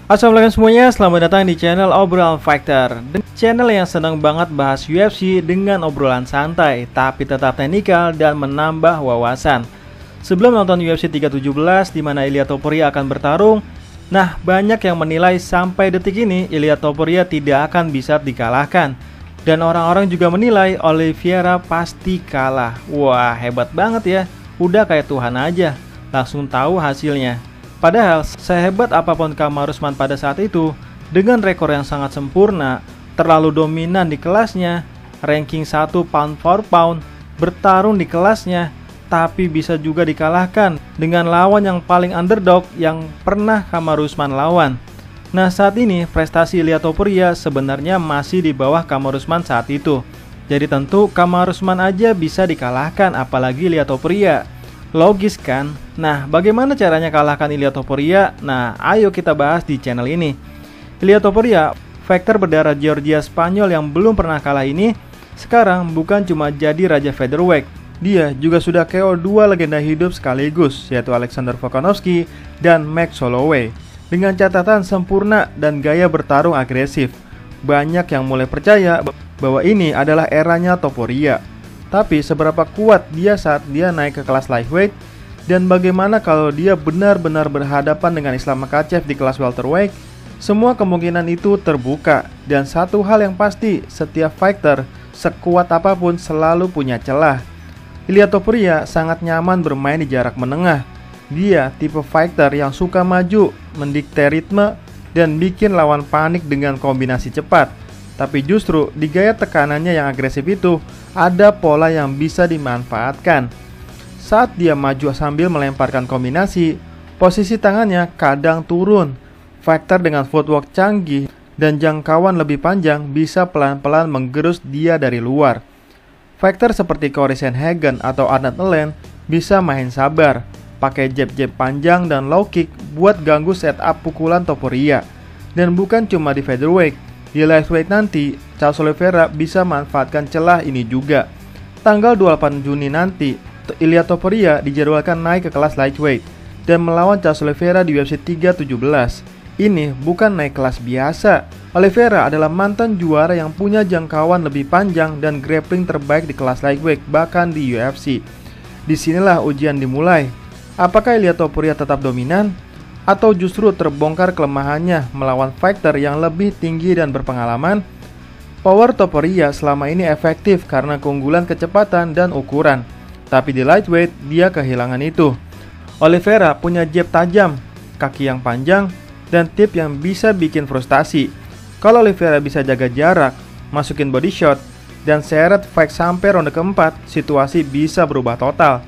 Assalamualaikum semuanya, selamat datang di channel Obrolan Fighter, channel yang senang banget bahas UFC dengan obrolan santai tapi tetap teknikal dan menambah wawasan. Sebelum nonton UFC 317 di mana Ilia Topuria akan bertarung, nah banyak yang menilai sampai detik ini Ilia Topuria tidak akan bisa dikalahkan. Dan orang-orang juga menilai Oliveira pasti kalah. Wah, hebat banget ya, udah kayak Tuhan aja, langsung tahu hasilnya. Padahal, sehebat apapun Kamaru Usman pada saat itu, dengan rekor yang sangat sempurna, terlalu dominan di kelasnya, ranking 1 pound for pound, bertarung di kelasnya, tapi bisa juga dikalahkan dengan lawan yang paling underdog yang pernah Kamaru Usman lawan. Nah, saat ini prestasi Ilia Topuria sebenarnya masih di bawah Kamaru Usman saat itu. Jadi tentu Kamaru Usman aja bisa dikalahkan, apalagi Ilia Topuria. Logis kan? Nah, bagaimana caranya kalahkan Ilia Topuria? Nah, ayo kita bahas di channel ini. Ilia Topuria, fighter berdarah Georgia Spanyol yang belum pernah kalah ini, sekarang bukan cuma jadi raja featherweight. Dia juga sudah KO 2 legenda hidup sekaligus, yaitu Alexander Volkanovski dan Max Holloway. Dengan catatan sempurna dan gaya bertarung agresif, banyak yang mulai percaya bahwa ini adalah eranya Topuria. Tapi seberapa kuat dia saat dia naik ke kelas lightweight, dan bagaimana kalau dia benar-benar berhadapan dengan Islam Makhachev di kelas welterweight? Semua kemungkinan itu terbuka, dan satu hal yang pasti, setiap fighter sekuat apapun selalu punya celah. Ilia Topuria sangat nyaman bermain di jarak menengah. Dia tipe fighter yang suka maju, mendikte ritme, dan bikin lawan panik dengan kombinasi cepat. Tapi justru di gaya tekanannya yang agresif itu, ada pola yang bisa dimanfaatkan. Saat dia maju sambil melemparkan kombinasi, posisi tangannya kadang turun. Fighter dengan footwork canggih dan jangkauan lebih panjang bisa pelan-pelan menggerus dia dari luar. Fighter seperti Cory Sandhagen atau Arnold Allen bisa main sabar, pakai jab-jab panjang dan low kick buat ganggu setup pukulan Topuria. Dan bukan cuma di featherweight, di lightweight nanti, Charles Oliveira bisa manfaatkan celah ini juga. Tanggal 28 Juni nanti, Ilia Topuria dijadwalkan naik ke kelas lightweight dan melawan Charles Oliveira di UFC 317. Ini bukan naik kelas biasa. Oliveira adalah mantan juara yang punya jangkauan lebih panjang dan grappling terbaik di kelas lightweight, bahkan di UFC. Disinilah ujian dimulai. Apakah Ilia Topuria tetap dominan? Atau justru terbongkar kelemahannya melawan fighter yang lebih tinggi dan berpengalaman? Power Topuria selama ini efektif karena keunggulan kecepatan dan ukuran. Tapi di lightweight, dia kehilangan itu. Oliveira punya jab tajam, kaki yang panjang, dan tip yang bisa bikin frustasi. Kalau Oliveira bisa jaga jarak, masukin body shot, dan seret fight sampai ronde keempat, situasi bisa berubah total.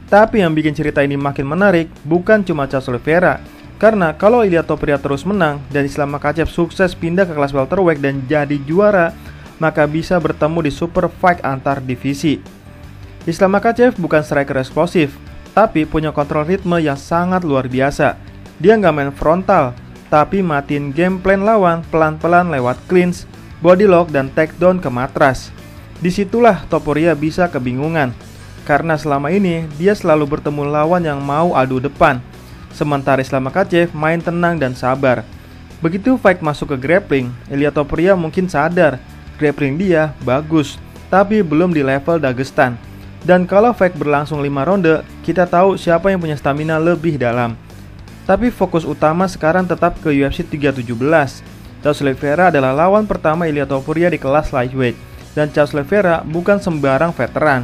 Tapi yang bikin cerita ini makin menarik bukan cuma Charles Oliveira. Karena kalau Ilia Topuria terus menang dan Islam Makhachev sukses pindah ke kelas welterweight dan jadi juara, maka bisa bertemu di super fight antar divisi. Islam Makhachev bukan striker eksplosif, tapi punya kontrol ritme yang sangat luar biasa. Dia nggak main frontal, tapi matiin game plan lawan pelan-pelan lewat clinch, body lock, dan takedown ke matras. Disitulah Topuria bisa kebingungan, karena selama ini dia selalu bertemu lawan yang mau adu depan. Sementara Islam Makhachev main tenang dan sabar. Begitu fight masuk ke grappling, Ilia Topuria mungkin sadar grappling dia bagus, tapi belum di level Dagestan. Dan kalau fight berlangsung 5 ronde, kita tahu siapa yang punya stamina lebih dalam. Tapi fokus utama sekarang tetap ke UFC 317. Charles Oliveira adalah lawan pertama Ilia Topuria di kelas lightweight, dan Charles Oliveira bukan sembarang veteran.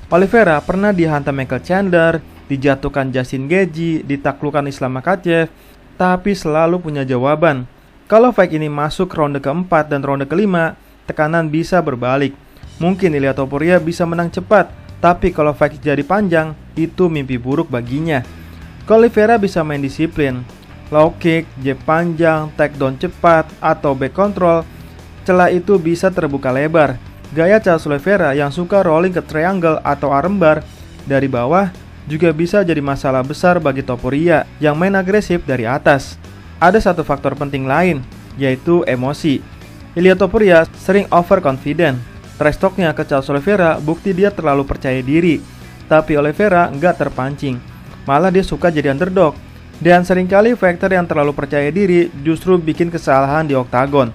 Oliveira pernah dihantam Michael Chandler, dijatuhkan Justin Gaethje, ditaklukkan Islam Makhachev, tapi selalu punya jawaban. Kalau fight ini masuk ronde keempat dan ronde kelima, tekanan bisa berbalik. Mungkin Ilia Topuria bisa menang cepat, tapi kalau fight jadi panjang, itu mimpi buruk baginya. Kalau Oliveira bisa main disiplin, low kick, jab panjang, takedown cepat, atau back control, celah itu bisa terbuka lebar. Gaya Charles Oliveira yang suka rolling ke triangle atau armbar dari bawah juga bisa jadi masalah besar bagi Topuria yang main agresif dari atas. Ada satu faktor penting lain, yaitu emosi. Ilia Topuria sering overconfident. Trash talknya ke Charles Oliveira bukti dia terlalu percaya diri. Tapi Oliveira nggak terpancing. Malah dia suka jadi underdog. Dan seringkali fighter yang terlalu percaya diri justru bikin kesalahan di oktagon.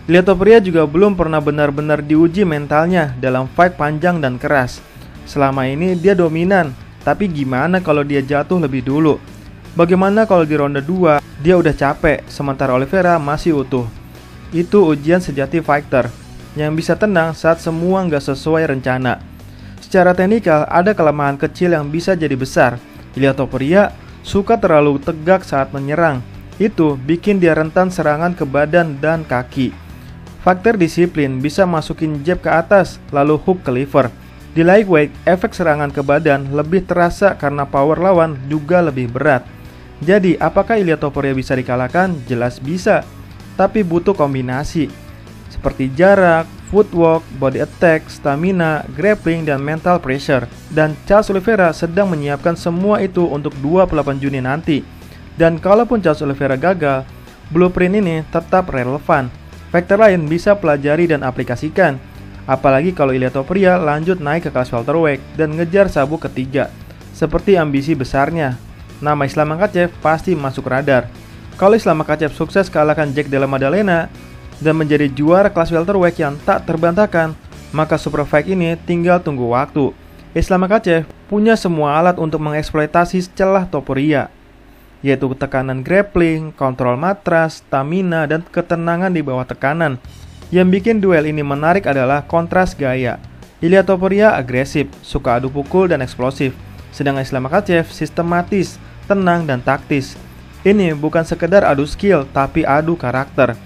Ilia Topuria juga belum pernah benar-benar diuji mentalnya dalam fight panjang dan keras. Selama ini dia dominan, tapi gimana kalau dia jatuh lebih dulu? Bagaimana kalau di ronde 2 dia udah capek, sementara Oliveira masih utuh? Itu ujian sejati fighter, yang bisa tenang saat semua nggak sesuai rencana. Secara teknikal, ada kelemahan kecil yang bisa jadi besar. Ilia Topuria suka terlalu tegak saat menyerang. Itu bikin dia rentan serangan ke badan dan kaki. Faktor disiplin bisa masukin jab ke atas, lalu hook ke liver. Di lightweight, efek serangan ke badan lebih terasa karena power lawan juga lebih berat. Jadi, apakah Ilia Topuria bisa dikalahkan? Jelas bisa, tapi butuh kombinasi seperti jarak, footwork, body attack, stamina, grappling, dan mental pressure. Dan Charles Oliveira sedang menyiapkan semua itu untuk 28 Juni nanti. Dan kalaupun Charles Oliveira gagal, blueprint ini tetap relevan. Faktor lain bisa pelajari dan aplikasikan. Apalagi kalau Ilia Topuria lanjut naik ke kelas welterweight dan ngejar sabuk ketiga. Seperti ambisi besarnya, nama Islam Makhachev pasti masuk radar. Kalau Islam Makhachev sukses kalahkan Jack Della Maddalena dan menjadi juara kelas welterweight yang tak terbantahkan, maka super fight ini tinggal tunggu waktu. Islam Makhachev punya semua alat untuk mengeksploitasi celah Topuria, yaitu tekanan grappling, kontrol matras, stamina, dan ketenangan di bawah tekanan. Yang bikin duel ini menarik adalah kontras gaya. Ilia Topuria agresif, suka adu pukul dan eksplosif, sedangkan Islam Makhachev sistematis, tenang, dan taktis. Ini bukan sekedar adu skill, tapi adu karakter.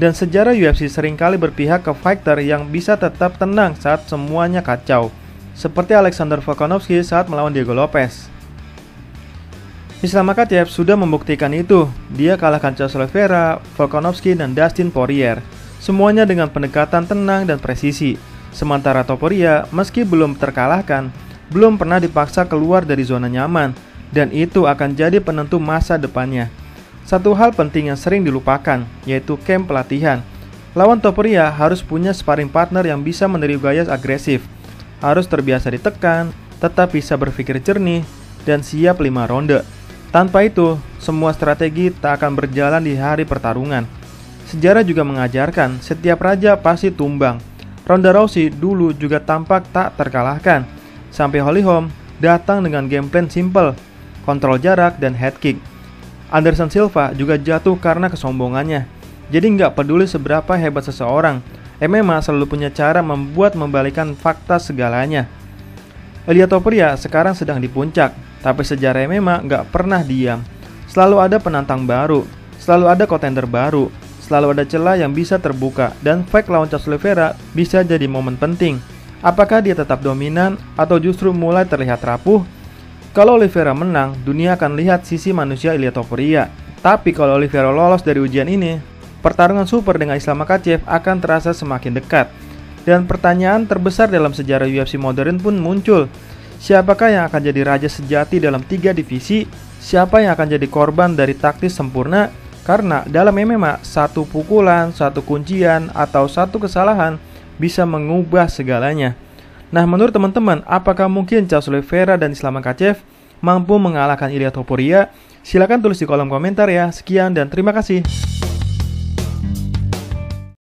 Dan sejarah UFC seringkali berpihak ke fighter yang bisa tetap tenang saat semuanya kacau, seperti Alexander Volkanovski saat melawan Diego Lopez. Islam Makhachev sudah membuktikan itu. Dia kalahkan Charles Oliveira, Volkanovski, dan Dustin Poirier, semuanya dengan pendekatan tenang dan presisi. Sementara Topuria, meski belum terkalahkan, belum pernah dipaksa keluar dari zona nyaman, dan itu akan jadi penentu masa depannya. Satu hal penting yang sering dilupakan, yaitu camp pelatihan. Lawan Topuria harus punya sparring partner yang bisa meniru gaya agresif, harus terbiasa ditekan, tetap bisa berpikir jernih, dan siap 5 ronde. Tanpa itu, semua strategi tak akan berjalan di hari pertarungan. Sejarah juga mengajarkan, setiap raja pasti tumbang. Ronda Rousey dulu juga tampak tak terkalahkan, sampai Holly Holm datang dengan game plan simple, kontrol jarak, dan head kick. Anderson Silva juga jatuh karena kesombongannya. Jadi nggak peduli seberapa hebat seseorang, MMA selalu punya cara membuat membalikan fakta segalanya. Ilia Topuria sekarang sedang di puncak, tapi sejarah MMA nggak pernah diam. Selalu ada penantang baru, selalu ada kontender baru, selalu ada celah yang bisa terbuka, dan fight lawan Charles Oliveira bisa jadi momen penting. Apakah dia tetap dominan atau justru mulai terlihat rapuh? Kalau Oliveira menang, dunia akan lihat sisi manusia Ilia Topuria. Tapi kalau Oliveira lolos dari ujian ini, pertarungan super dengan Islam Makhachev akan terasa semakin dekat. Dan pertanyaan terbesar dalam sejarah UFC modern pun muncul. Siapakah yang akan jadi raja sejati dalam 3 divisi? Siapa yang akan jadi korban dari taktis sempurna? Karena dalam MMA, satu pukulan, satu kuncian, atau satu kesalahan bisa mengubah segalanya. Nah, menurut teman-teman, apakah mungkin Charles Oliveira dan Islam Makhachev mampu mengalahkan Ilia Topuria? Silahkan tulis di kolom komentar ya. Sekian dan terima kasih.